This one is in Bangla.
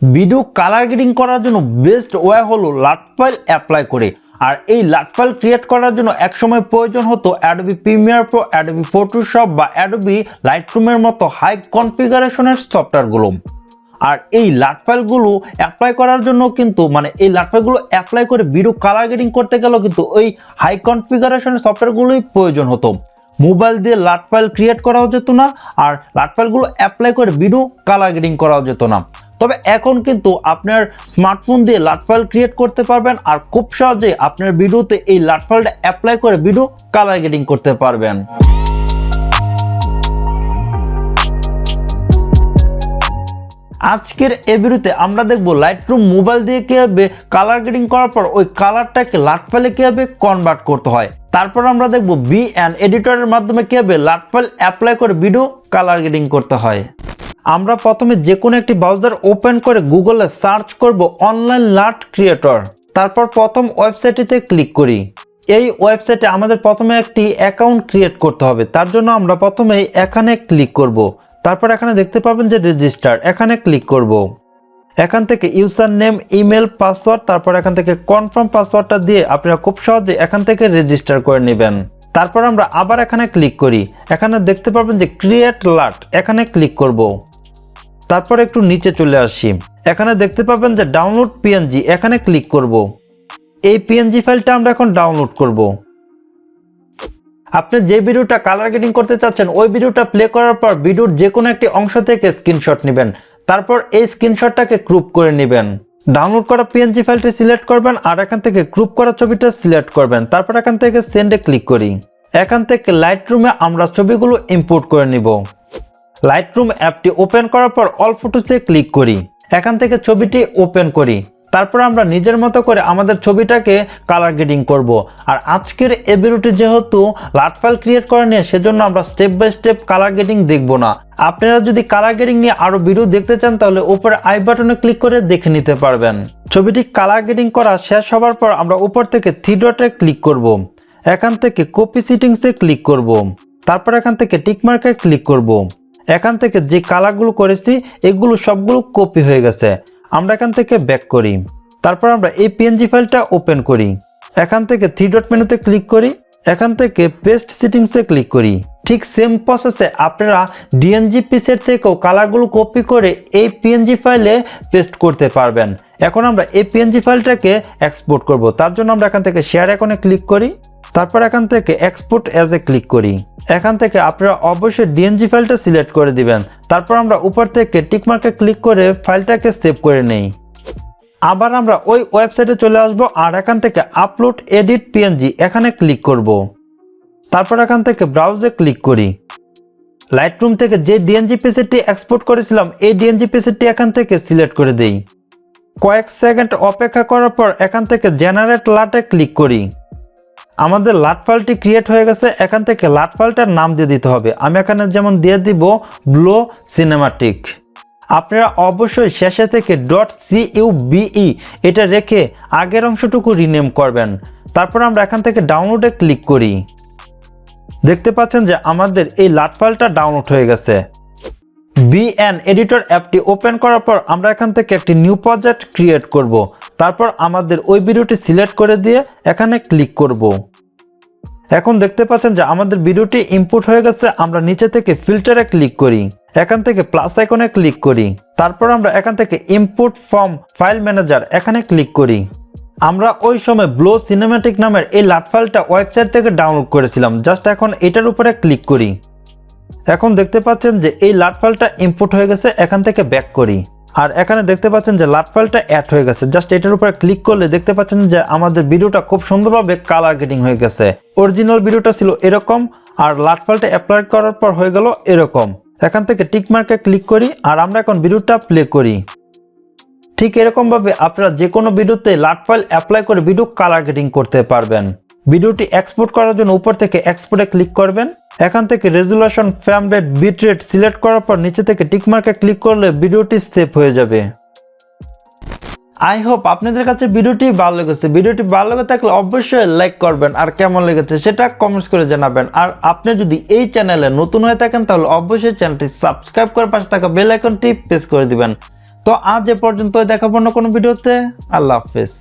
ভিডিও কালার গ্রেডিং করার জন্য বেস্ট ওয়ে হলো লাইটফাইল অ্যাপ্লাই করে। আর এই লাইটফাইল ক্রিয়েট করার জন্য একসময় প্রয়োজন হতো Adobe Premiere Pro, Adobe Photoshop বা অ্যাডোবি লাইটরুমের মতো হাই কনফিগারেশনের সফটওয়্যারগুলো। আর এই লাইটফাইলগুলো অ্যাপ্লাই করার জন্য কিন্তু এই লাইটফাইলগুলো অ্যাপ্লাই করে ভিডিও কালার গ্রেডিং করতে গেলেও কিন্তু ওই হাই কনফিগারেশনের সফটওয়্যারগুলোই প্রয়োজন হতো। মোবাইল দিয়ে লাইটফাইল ক্রিয়েট করাও যেত না, আর লাইটফাইলগুলো অ্যাপ্লাই করে ভিডিও কালার গ্রেডিং করাও যেত না। তবে এখন কিন্তু আপনার স্মার্টফোন দিয়ে লাইটফাইল ক্রিয়েট করতে পারবেন, আর খুব সহজে আপনার ভিডিওতে এই লাইটফাইলটা অ্যাপ্লাই করে ভিডিও কালার গ্রেডিং করতে পারবেন। আজকের এই ভিডিওতে আমরা দেখব লাইটরুম মোবাইল দিয়ে কিভাবে কালার গ্রেডিং করার পর ওই কালারটাকে লাইটফাইলে কিভাবে কনভার্ট করতে হয়। তারপর আমরা দেখব VN এডিটরের মাধ্যমে কিভাবে লাইটফাইল অ্যাপ্লাই করে ভিডিও কালার গ্রেডিং করতে হয়। আমরা প্রথমে যে কোনো একটি ব্রাউজার ওপেন করে গুগলে সার্চ করব অনলাইন লাইট ক্রিয়েটর। তারপর প্রথম ওয়েবসাইটটিতে ক্লিক করি। এই ওয়েবসাইটে আমাদের প্রথমে একটি অ্যাকাউন্ট ক্রিয়েট করতে হবে। তার জন্য আমরা প্রথমে এখানে ক্লিক করব। তারপর এখানে দেখতে পাবেন যে রেজিস্টার, এখানে ক্লিক করব। এখান থেকে ইউজার নেম, ইমেল, পাসওয়ার্ড, তারপর এখান থেকে কনফার্ম পাসওয়ার্ডটা দিয়ে আপনারা খুব সহজে এখান থেকে রেজিস্টার করে নেবেন। তারপর আমরা আবার এখানে ক্লিক করি। এখানে দেখতে পাবেন যে ক্রিয়েট লাইট, এখানে ক্লিক করব। তারপর একটু নিচে চলে আসি। এখানে দেখতে পাবেন যে ডাউনলোড PNG, এখানে ক্লিক করব। এই PNG ফাইলটা আমরা এখন ডাউনলোড করব। আপনি যে ভিডিওটা কালার গ্রেডিং করতে চাচ্ছেন ওই ভিডিওটা প্লে করার পর ভিডিওর যে কোনো একটি অংশ থেকে স্ক্রিনশট নেবেন। তারপর এই স্ক্রিনশটটাকে ক্রপ করে নেবেন। ডাউনলোড করা PNG ফাইলটি সিলেক্ট করবেন আর এখান থেকে ক্রপ করা ছবিটা সিলেক্ট করবেন। তারপর এখান থেকে সেন্ডে ক্লিক করি। এখান থেকে লাইটরুমে আমরা ছবিগুলো ইম্পোর্ট করে নিব। লাইটরুম অ্যাপটি ওপেন করার পর অল ফটোসে ক্লিক করি। এখান থেকে ছবিটি ওপেন করি। তারপর আমরা নিজের মতো করে আমাদের ছবিটাকে কালার গ্রেডিং করব। আর আজকের এই ভিডিওটি যেহেতু লাইটফাইল ক্রিয়েট করে নিয়ে, সেজন্য আমরা step by step colour grading দেখব না। আপনারা যদি কালার গ্রেডিং নিয়ে আরো ভিডিও দেখতে চান তাহলে উপরে আই বাটনে ক্লিক করে দেখে নিতে পারবেন। ছবিটি কালার গ্রেডিং করা শেষ হবার পর আমরা উপর থেকে 3 ডটে ক্লিক করব। এখান থেকে কপি সেটিংসে ক্লিক করব। তারপর এখান থেকে টিক মার্কে ক্লিক করব। এখান থেকে যে কালারগুলো করেছি এগুলো সবগুলো কপি হয়ে গেছে। আমরা এখান থেকে ব্যাক করি। তারপর আমরা এই PNG ফাইলটা ওপেন করি। এখান থেকে 3 ডট মেনুতে ক্লিক করি। এখান থেকে পেস্ট সেটিংসে ক্লিক করি। ঠিক সেম প্রসেসে আপনারা DNG পিসের থেকেও কালারগুলো কপি করে এই PNG ফাইলে পেস্ট করতে পারবেন। এখন আমরা এই PNG ফাইলটাকে এক্সপোর্ট করব। তার জন্য আমরা এখান থেকে শেয়ার আইকনে ক্লিক করি। তারপর এখান থেকে এক্সপোর্ট অ্যাজ এ ক্লিক করি। এখান থেকে আপনারা অবশ্যই DNG ফাইলটা সিলেক্ট করে দিবেন। তারপর আমরা উপর থেকে টিক মার্কে ক্লিক করে ফাইলটাকে সেভ করে নেই। আবার আমরা ওই ওয়েবসাইটে চলে আসব আর এখান থেকে আপলোড এডিট PNG, এখানে ক্লিক করব। তারপর এখান থেকে ব্রাউজে ক্লিক করি। লাইটরুম থেকে যে DNG পিসেটটি এক্সপোর্ট করেছিলাম এই DNG পিসেটটি এখান থেকে সিলেক্ট করে দেই। কয়েক সেকেন্ড অপেক্ষা করার পর এখান থেকে জেনারেট লাইটে ক্লিক করি। আমাদের লাইট ফাইলটি ক্রিয়েট হয়ে গেছে। এখান থেকে লাইট ফাইলটার নাম দিয়ে দিতে হবে। আমি এখানে যেমন দিয়ে দিব ব্লো সিনেমাটিক। আপনারা অবশ্যই শেষে থেকে .cube এটা রেখে আগের অংশটুকু রিনেম করবেন। তারপর আমরা এখান থেকে ডাউনলোডে ক্লিক করি। দেখতে পাচ্ছেন যে আমাদের এই লাইট ফাইলটা ডাউনলোড হয়ে গেছে। VN এডিটর অ্যাপটি ওপেন করার পর আমরা এখান থেকে একটি নিউ প্রজেক্ট ক্রিয়েট করব। তারপর আমাদের ওই ভিডিওটি সিলেক্ট করে দিয়ে এখানে ক্লিক করব। এখন দেখতে পাচ্ছেন যে আমাদের ভিডিওটি ইম্পোর্ট হয়ে গেছে। আমরা নিচে থেকে ফিল্টারে ক্লিক করি। এখান থেকে প্লাস আইকনে ক্লিক করি। তারপর আমরা এখান থেকে ইম্পোর্ট ফ্রম ফাইল ম্যানেজার, এখানে ক্লিক করি। আমরা ওই সময় ব্লো সিনেমাটিক নামের এই লাইট ফাইলটা ওয়েবসাইট থেকে ডাউনলোড করেছিলাম। জাস্ট এখন এটার উপরে ক্লিক করি। এখন দেখতে পাচ্ছেন যে এই লাইট ফাইলটা ইম্পোর্ট হয়ে গেছে। এখান থেকে ব্যাক করি। আর এখানে দেখতে পাচ্ছেন যে লাইট ফাইলটা অ্যাড হয়ে গেছে। জাস্ট এটার উপরে ক্লিক করলে দেখতে পাচ্ছেন যে আমাদের ভিডিওটা খুব সুন্দরভাবে কালার গ্রেডিং হয়ে গেছে। অরিজিনাল ভিডিওটা ছিল এরকম, আর লাইট ফাইলটা অ্যাপ্লাই করার পর হয়ে গেল এরকম। এখান থেকে টিক মার্কে ক্লিক করি আর আমরা এখন ভিডিওটা প্লে করি। ঠিক এরকম ভাবে আপনারা যে কোনো ভিডিওতে লাইট ফাইল অ্যাপ্লাই করে ভিডিও কালার গ্রেডিং করতে পারবেন। ভিডিওটি এক্সপোর্ট করার জন্য উপর থেকে এক্সপোর্টে ক্লিক করবেন। এখান থেকে resolution, frame rate, bit rate select করার পর নিচে থেকে টিক মার্কে ক্লিক করলে ভিডিওটি সেভ হয়ে যাবে। আই হোপ আপনাদের কাছে ভিডিওটি ভালো লেগেছে। ভিডিওটি ভালো লেগে থাকলে অবশ্যই লাইক করবেন, আর কেমন লেগেছে সেটা কমেন্টস করে জানাবেন। আর আপনি যদি এই চ্যানেলে নতুন হয়ে থাকেন তাহলে অবশ্যই চ্যানেলটি সাবস্ক্রাইব করে পাশে থাকা বেল আইকনটি প্রেস করে দিবেন, তো আজ এ পর্যন্ত, দেখাবো না কোনো ভিডিওতে। আল্লাহ হাফেজ।